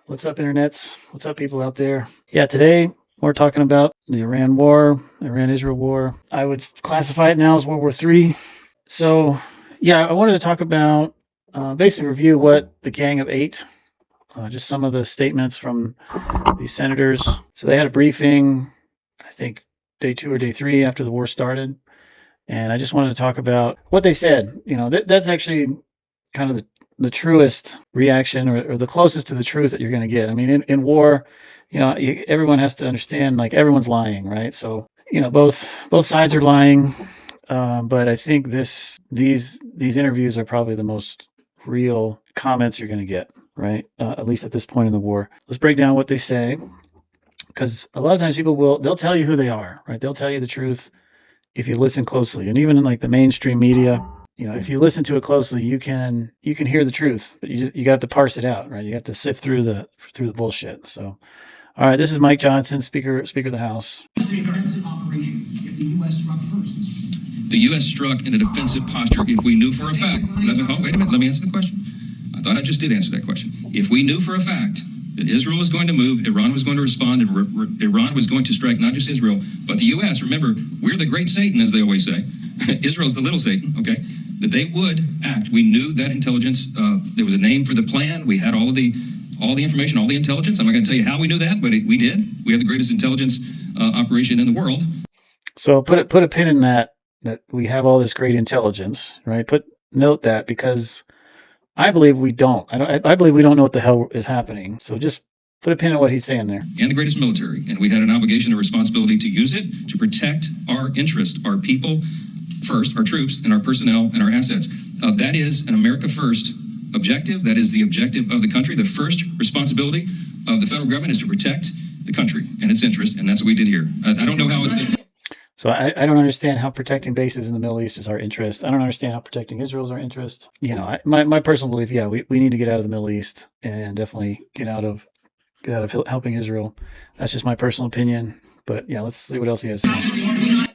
What's up, internets? What's up, people out there? Yeah, today we're talking about the Iran war, Iran-Israel war. I would classify it now as World War III. So, yeah, I wanted to talk about, basically review what the Gang of Eight, just some of the statements from these senators. So they had a briefing, I think, day 2 or day 3 after the war started. And I just wanted to talk about what they said. You know, that's actually kind of the truest reaction or the closest to the truth that you're going to get. I mean, in war, you know, everyone has to understand, like, everyone's lying, right? So, you know, both sides are lying. But I think these interviews are probably the most real comments you're going to get, right? At least at this point in the war. Let's break down what they say, because a lot of times they'll tell you who they are, right? They'll tell you the truth if you listen closely. And even in like the mainstream media, you know, if you listen to it closely, you can hear the truth, but you got to parse it out, right? You have to sift through the bullshit. So, all right, this is Mike Johnson, Speaker of the House. Defensive operation if the U.S. struck first. The U.S. struck in a defensive posture if we knew for a fact. Wait a minute, let me answer the question. I thought I just did answer that question. If we knew for a fact that Israel was going to move, Iran was going to respond, and Iran was going to strike not just Israel, but the U.S. Remember, we're the great Satan, as they always say. Israel's the little Satan, okay? That they would act. We knew that intelligence. There was a name for the plan. We had all the information, all the intelligence. I'm not going to tell you how we knew that, but we did. We have the greatest intelligence operation in the world. So put a pin in that we have all this great intelligence, right? Note that, because I believe we don't. I believe we don't know what the hell is happening. So just put a pin in what he's saying there. And the greatest military. And we had an obligation and responsibility to use it to protect our interest, our people first, our troops, and our personnel and our assets. That is an America First objective. That is the objective of the country. The first responsibility of the federal government is to protect the country and its interest. And that's what we did here. I don't know how it's... So I don't understand how protecting bases in the Middle East is our interest. I don't understand how protecting Israel is our interest. You know, my personal belief, yeah, we need to get out of the Middle East and definitely get out of helping Israel. That's just my personal opinion. But yeah, let's see what else he has to say.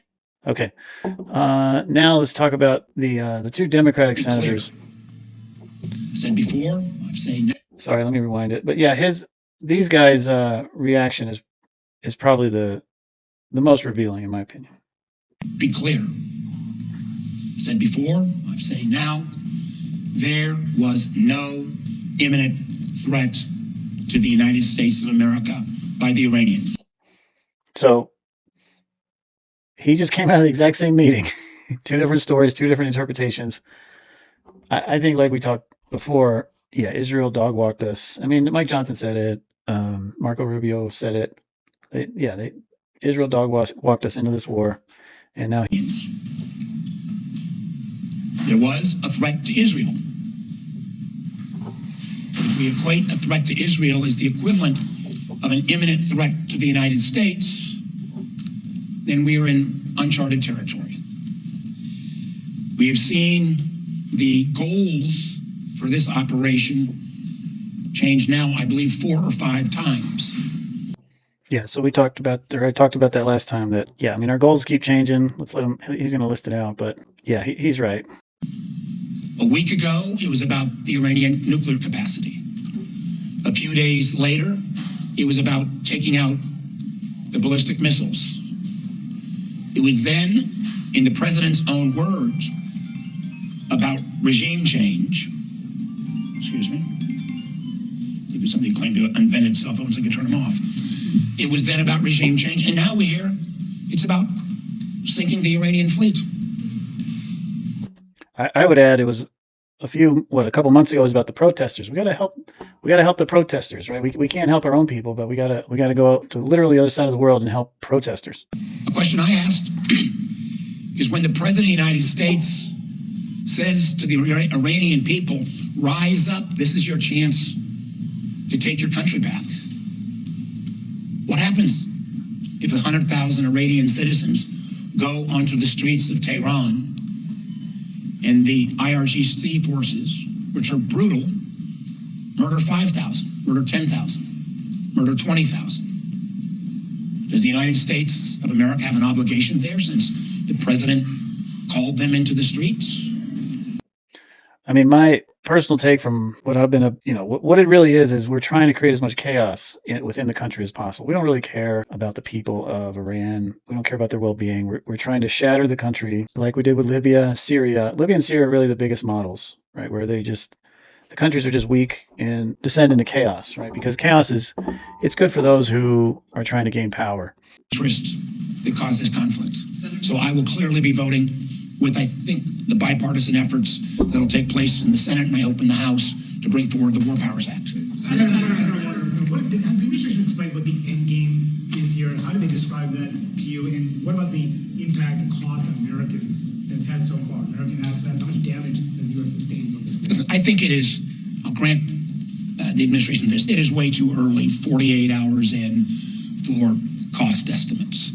Okay, now let's talk about the two Democratic senators. Said before, I've said. Sorry, let me rewind it. But yeah, these guys' reaction is probably the most revealing, in my opinion. Be clear. Said before, I'm saying now, there was no imminent threat to the United States of America by the Iranians. So he just came out of the exact same meeting. Two different stories, two different interpretations. I think, like we talked before, yeah, Israel dog walked us. I mean, Mike Johnson said it. Marco Rubio said it. Israel dog walked us into this war, and now there was a threat to Israel. If we equate a threat to Israel as the equivalent of an imminent threat to the United States, then we are in uncharted territory. We have seen the goals for this operation change now, I believe, 4 or 5 times. Yeah, so I talked about that last time. That, yeah, I mean, our goals keep changing. Let's let him. He's going to list it out, but yeah, he's right. A week ago, it was about the Iranian nuclear capacity. A few days later, it was about taking out the ballistic missiles. It was then, in the president's own words, about regime change. Excuse me. Maybe somebody claimed to have invented cell phones. I could turn them off. It was then about regime change, and now we hear it's about sinking the Iranian fleet. I would add, it was a couple months ago, it was about the protesters. We got to help the protesters, right? We can't help our own people, but we got to go out to literally the other side of the world and help protesters. A question I asked is, when the president of the United States says to the Iranian people, rise up, this is your chance to take your country back. What happens if 100,000 Iranian citizens go onto the streets of Tehran and the IRGC forces, which are brutal, murder 5,000, murder 10,000, murder 20,000? Does the United States of America have an obligation there, since the president called them into the streets? I mean, my personal take from what I've been, what it really is we're trying to create as much chaos within the country as possible. We don't really care about the people of Iran. We don't care about their well-being. We're trying to shatter the country like we did with Libya, Syria. Libya and Syria are really the biggest models, right? Where the countries are just weak and descend into chaos, right? Because it's good for those who are trying to gain power. Interests that cause this conflict. So I will clearly be voting with, I think, the bipartisan efforts that'll take place in the Senate and I hope in the House to bring forward the War Powers Act. So what, the administration explained what the end game is here? How do they describe that to you? And what about the impact and cost on Americans that's had so far? American assets, how much damage has the U.S. sustained from this war? Listen, I think it is, I'll grant the administration this, it is way too early, 48 hours in, for cost estimates.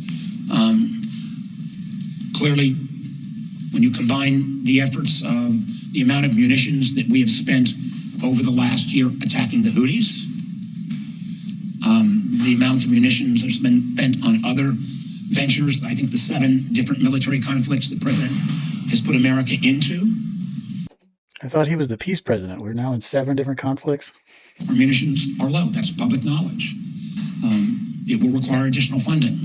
Clearly, when you combine the efforts of the amount of munitions that we have spent over the last year attacking the Houthis, the amount of munitions that's been spent on other ventures, I think the 7 different military conflicts the president has put America into. I thought he was the peace president. We're now in 7 different conflicts. Our munitions are low. That's public knowledge. It will require additional funding.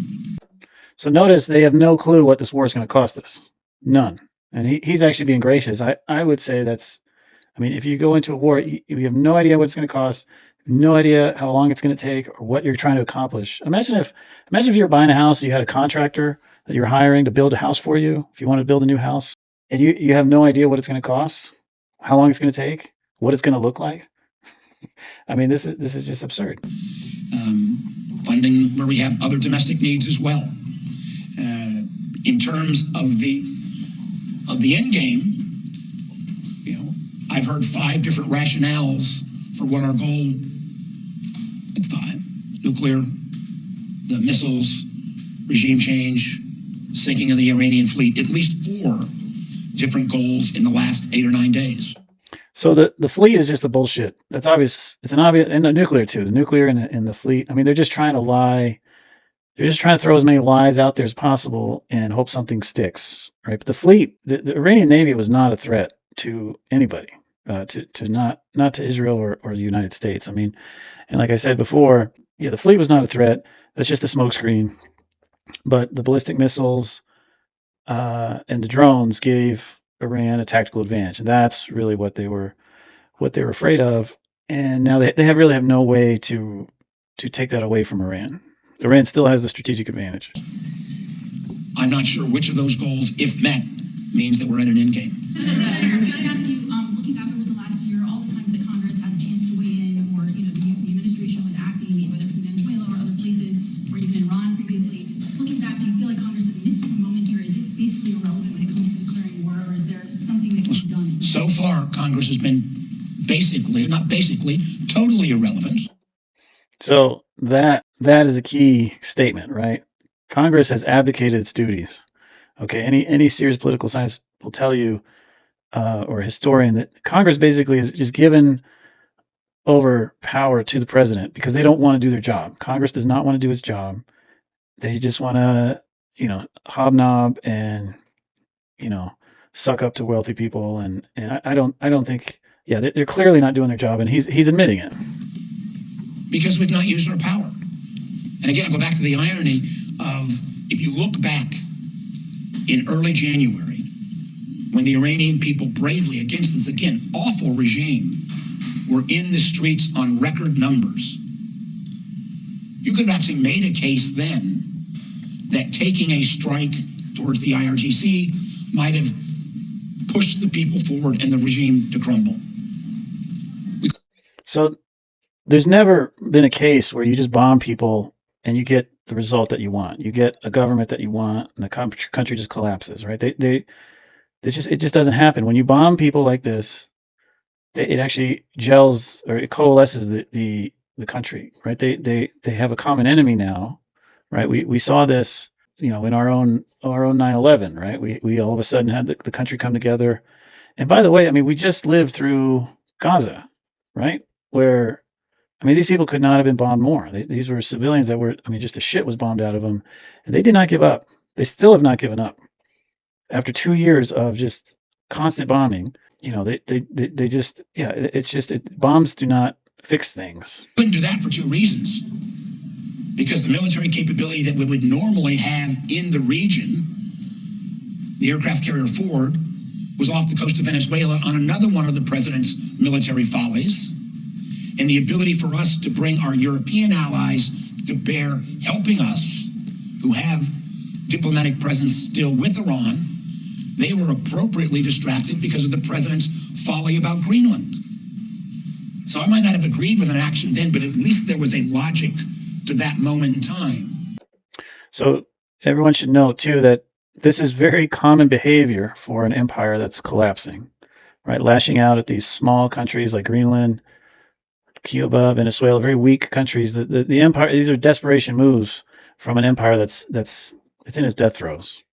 So notice they have no clue what this war is going to cost us. None. And he's actually being gracious. I would say if you go into a war, you have no idea what it's going to cost, no idea how long it's going to take or what you're trying to accomplish. Imagine if you were buying a house and you had a contractor that you're hiring to build a house for you, if you want to build a new house, and you have no idea what it's going to cost, how long it's going to take, what it's going to look like. This is just absurd. Funding where we have other domestic needs as well. In terms of the end game, I've heard 5 different rationales for what our goal, like 5: nuclear, the missiles, regime change, sinking of the Iranian fleet. At least 4 different goals in the last 8 or 9 days. So the fleet is just a bullshit. That's obvious. It's an obvious, and the nuclear too. The nuclear and the fleet. They're just trying to lie. They're just trying to throw as many lies out there as possible and hope something sticks, right? But the fleet, the Iranian Navy was not a threat to anybody, not to Israel or the United States. And like I said before, the fleet was not a threat. That's just a smokescreen. But the ballistic missiles and the drones gave Iran a tactical advantage, and that's really what they were afraid of. And now they really have no way to take that away from Iran. Iran still has the strategic advantage. I'm not sure which of those goals, if met, means that we're in an end game. Senator, can I ask you, looking back over the last year, all the times that Congress had a chance to weigh in, or the administration was acting, whether it was in Venezuela or other places, or even in Iran previously, looking back, do you feel like Congress has missed its moment here? Is it basically irrelevant when it comes to declaring war, or is there something that can be done? So far, Congress has been totally irrelevant. So that is a key statement, right? Congress has abdicated its duties. Okay, any serious political science will tell you, or a historian, that Congress basically is just given over power to the president because they don't want to do their job. Congress does not want to do its job. They just want to, hobnob and, suck up to wealthy people. And I don't think, they're clearly not doing their job, and he's admitting it. Because we've not used our power. And again, I'll go back to the irony of, if you look back in early January, when the Iranian people bravely, against this, again, awful regime, were in the streets on record numbers, you could have actually made a case then that taking a strike towards the IRGC might have pushed the people forward and the regime to crumble. So there's never been a case where you just bomb people and you get the result that you want. You get a government that you want, and the country just collapses, right? It just doesn't happen. When you bomb people like this, it actually gels, or it coalesces the country, right? They have a common enemy now, right? We saw this, in our own 9/11, right? We all of a sudden had the country come together. And by the way, we just lived through Gaza, right? Where, these people could not have been bombed more. These were civilians that were, just the shit was bombed out of them. And they did not give up. They still have not given up. After 2 years of just constant bombing, they just, it's just, bombs do not fix things. Couldn't do that for two reasons. Because the military capability that we would normally have in the region, the aircraft carrier Ford, was off the coast of Venezuela on another one of the president's military follies. And the ability for us to bring our European allies to bear helping us, who have diplomatic presence still with Iran, they were appropriately distracted because of the president's folly about Greenland. So I might not have agreed with an action then, but at least there was a logic to that moment in time. So everyone should know, too, that this is very common behavior for an empire that's collapsing, right? Lashing out at these small countries like Greenland, Cuba, Venezuela, very weak countries. The empire, these are desperation moves from an empire that's in its death throes.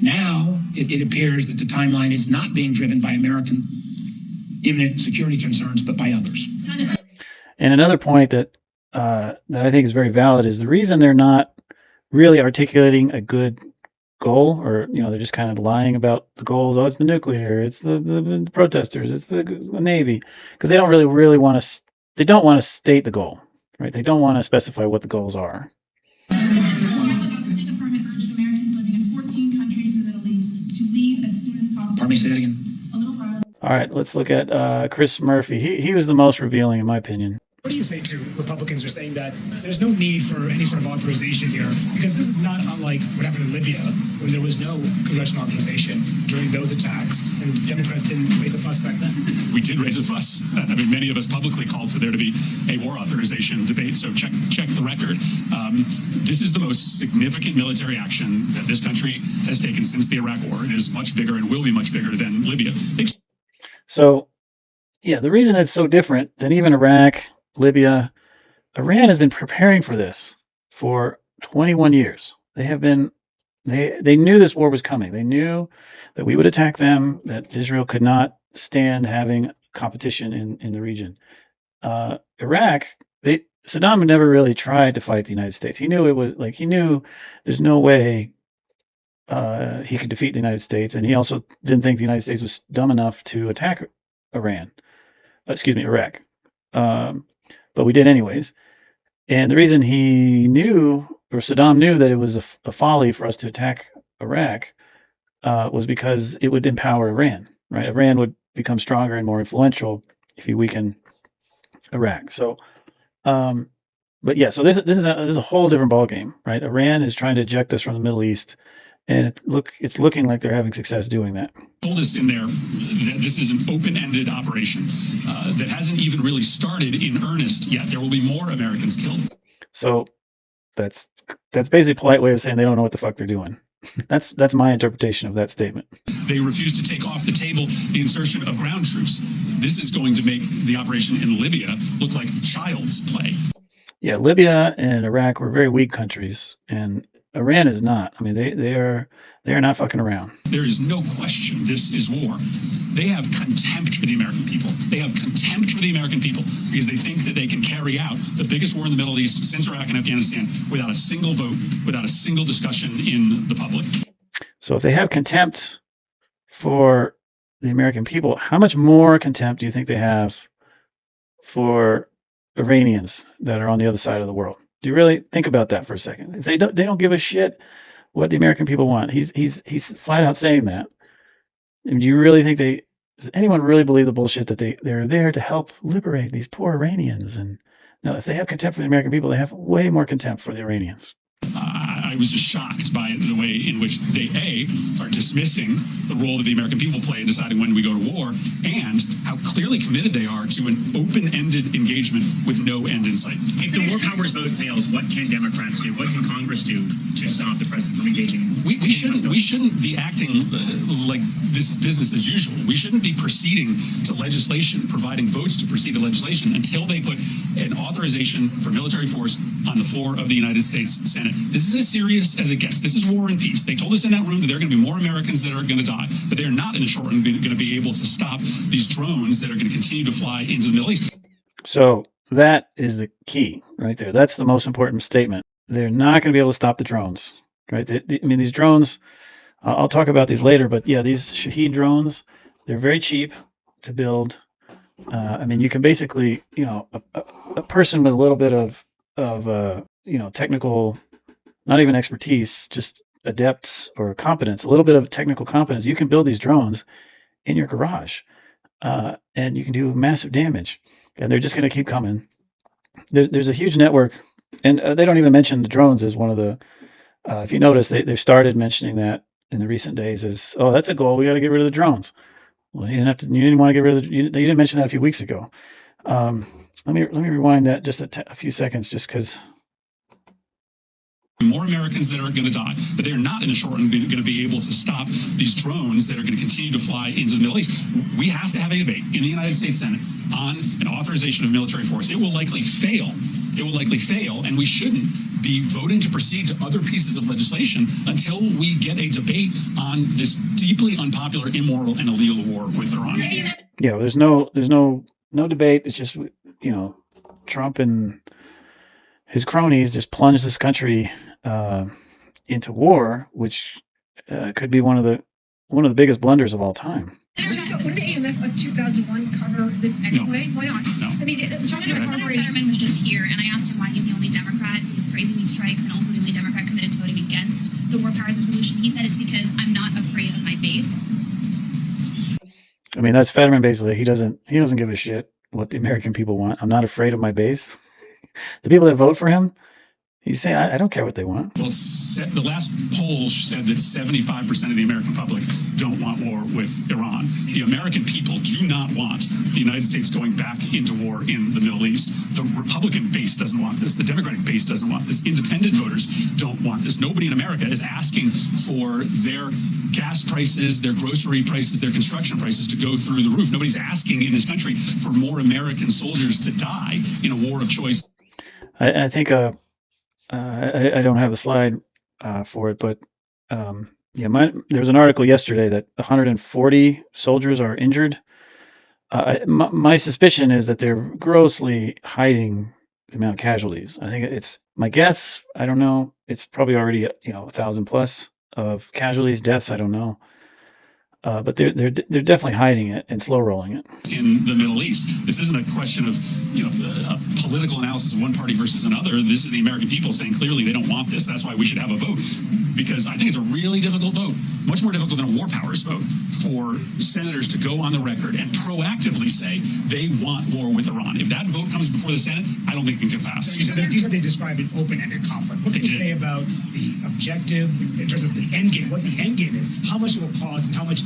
Now, it appears that the timeline is not being driven by American imminent security concerns, but by others. And another point that I think is very valid is the reason they're not really articulating a good goal, or they're just kind of lying about the goals. Oh, it's the nuclear, it's the protesters, it's the Navy, because they don't really want to. They don't want to state the goal, right? They don't want to specify what the goals are. The State Department urged Americans living in 14 countries in the Middle East to leave as soon as possible. Pardon me, say that again. A little broad. All right, let's look at Chris Murphy. He was the most revealing, in my opinion. What do you say to Republicans who are saying that there's no need for any sort of authorization here? Because this is not unlike what happened in Libya, when there was no congressional authorization during those attacks, and Democrats didn't raise a fuss back then. We did raise a fuss. I mean, many of us publicly called for there to be a war authorization debate, so check the record. This is the most significant military action that this country has taken since the Iraq War. It is much bigger and will be much bigger than Libya. So, the reason it's so different than even Iraq, Libya, Iran has been preparing for this for 21 years. They knew this war was coming. They knew that we would attack them, that Israel could not stand having competition in the region. Iraq, Saddam never really tried to fight the United States. He knew there's no way he could defeat the United States. And he also didn't think the United States was dumb enough to attack Iraq. But we did anyways. And the reason Saddam knew that it was a folly for us to attack Iraq was because it would empower Iran, right? Iran would become stronger and more influential if you weaken Iraq. So, so this is a whole different ballgame, right? Iran is trying to eject us from the Middle East, and it's looking like they're having success doing that. Told us in there that this is an open-ended operation that hasn't even really started in earnest yet. There will be more Americans killed. So that's basically a polite way of saying they don't know what the fuck they're doing. That's my interpretation of that statement. They refuse to take off the table the insertion of ground troops. This is going to make the operation in Libya look like child's play. Yeah, Libya and Iraq were very weak countries, and Iran is not. I mean, they are not fucking around. There is no question this is war. They have contempt for the American people. They have contempt for the American people because they think that they can carry out the biggest war in the Middle East since Iraq and Afghanistan without a single vote, without a single discussion in the public. So if they have contempt for the American people, how much more contempt do you think they have for Iranians that are on the other side of the world? Do you really think about that for a second? If they don't give a shit what the American people want. He's flat out saying that. And do you really think does anyone really believe the bullshit that they're there to help liberate these poor Iranians? And no, if they have contempt for the American people, they have way more contempt for the Iranians. I was just shocked by the way in which they, A, are dismissing the role that the American people play in deciding when we go to war, and how clearly committed they are to an open-ended engagement with no end in sight. If the war powers vote fails, what can Democrats do? What can Congress do to stop the president from engaging? We shouldn't be acting like this is business as usual. We shouldn't be proceeding to legislation, providing votes to proceed to legislation until they put an authorization for military force on the floor of the United States Senate. This is as serious as it gets. This is war and peace. They told us in that room that there are going to be more Americans that are going to die, but they're not in the short run going to be able to stop these drones that are going to continue to fly into the Middle East. So that is the key right there. That's the most important statement. They're not going to be able to stop the drones, right? These drones, I'll talk about these later, but yeah, these Shahed drones, They're very cheap to build. I mean, you can basically, a person with a little bit of technical, not even expertise, just adepts or competence, a little bit of technical competence, you can build these drones in your garage, and you can do massive damage. And they're just going to keep coming. There's a huge network, and they don't even mention the drones as one of the. If you notice, they've started mentioning that in the recent days as, oh, that's a goal. We got to get rid of the drones. Well, you didn't want to get rid of you didn't mention that a few weeks ago. Let me rewind that just a few seconds, just because. More Americans that are going to die, but they're not in the short run going to be able to stop these drones that are going to continue to fly into the Middle East. We have to have a debate in the United States Senate on an authorization of military force. It will likely fail. It will likely fail, and we shouldn't be voting to proceed to other pieces of legislation until we get a debate on this deeply unpopular, immoral, and illegal war with Iran. Yeah, there's no debate. It's just, Trump and his cronies just plunged this country into war, which could be one of the biggest blunders of all time. Wouldn't the AMF of 2001 cover this anyway? No. Why not? No. I mean, Senator Fetterman was just here, and I asked him why he's the only Democrat who's praising these strikes and also the only Democrat committed to voting against the War Powers Resolution. He said it's because I'm not afraid of my base. I mean, that's Fetterman basically. He doesn't give a shit what the American people want. I'm not afraid of my base. The people that vote for him, he's saying, I don't care what they want. Well, the last poll said that 75% of the American public don't want war with Iran. The American people do not want the United States going back into war in the Middle East. The Republican base doesn't want this. The Democratic base doesn't want this. Independent voters don't want this. Nobody in America is asking for their gas prices, their grocery prices, their construction prices to go through the roof. Nobody's asking in this country for more American soldiers to die in a war of choice. I think I don't have a slide for it, but there was an article yesterday that 140 soldiers are injured. My suspicion is that they're grossly hiding the amount of casualties. I think it's my guess. I don't know. It's probably already 1,000 plus of casualties, deaths. I don't know. But they're definitely hiding it and slow rolling it in the Middle East. This isn't a question of a political analysis of one party versus another. This is the American people saying clearly they don't want this. That's why we should have a vote, because I think it's a really difficult vote, much more difficult than a war powers vote, for senators to go on the record and proactively say they want war with Iran. If that vote comes before the Senate, I don't think it can pass. You said they described an open-ended conflict. What can you say about the objective in terms of the end game? What the end game is? How much it will cost, and how much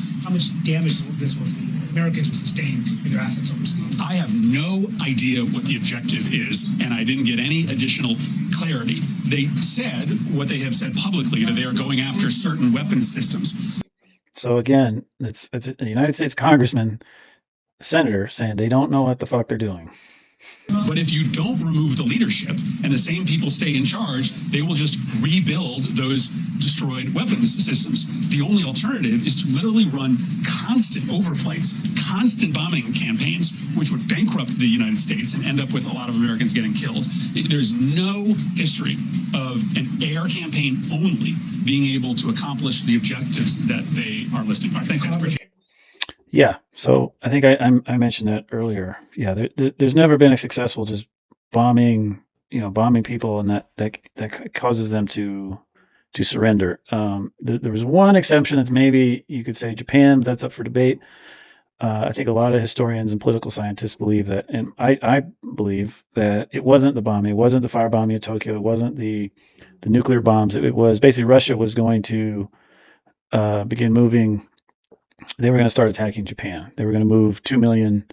damage this will see? Americans will sustain in their assets overseas. I have no idea what the objective is, and I didn't get any additional clarity. They said what they have said publicly, that they are going after certain weapons systems. So again, it's a United States congressman, senator saying they don't know what the fuck they're doing. But if you don't remove the leadership and the same people stay in charge, they will just rebuild those destroyed weapons systems. The only alternative is to literally run constant overflights, constant bombing campaigns, which would bankrupt the United States and end up with a lot of Americans getting killed. There's no history of an air campaign only being able to accomplish the objectives that they are listing. All right, thanks, guys. Appreciate it. Yeah, so I think I mentioned that earlier. Yeah, there's never been a successful just bombing people, and that causes them to surrender. There was one exception that's maybe you could say Japan, but that's up for debate. I think a lot of historians and political scientists believe that, and I believe that it wasn't the bombing, it wasn't the firebombing of Tokyo, it wasn't the nuclear bombs. It was basically Russia was going to begin moving. They were going to start attacking Japan. They were going to move 2 million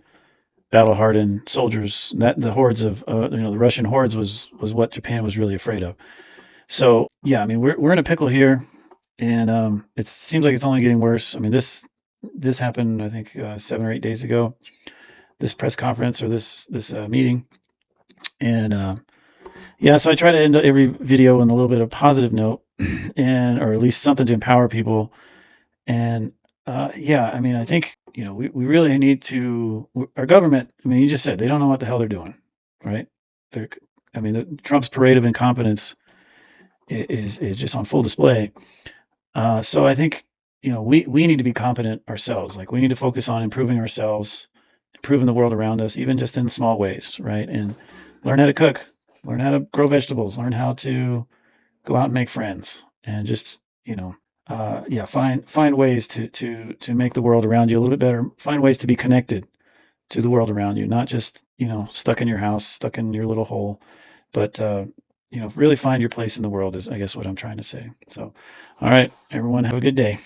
battle-hardened soldiers. That the hordes of the Russian hordes was what Japan was really afraid of. So yeah, I mean we're in a pickle here, and it seems like it's only getting worse. I mean this happened I think 7 or 8 days ago. This press conference or this meeting, and yeah. So I try to end every video on a little bit of positive note, or at least something to empower people, and. Yeah, I mean, I think, we really need to, our government, I mean, you just said they don't know what the hell they're doing, right? Trump's parade of incompetence is just on full display. So I think we need to be competent ourselves. Like we need to focus on improving ourselves, improving the world around us, even just in small ways, right? And learn how to cook, learn how to grow vegetables, learn how to go out and make friends, and just find ways to make the world around you a little bit better. Find ways to be connected to the world around you, not just stuck in your house, stuck in your little hole, but really find your place in the world is, I guess, what I'm trying to say. So, all right, everyone, have a good day.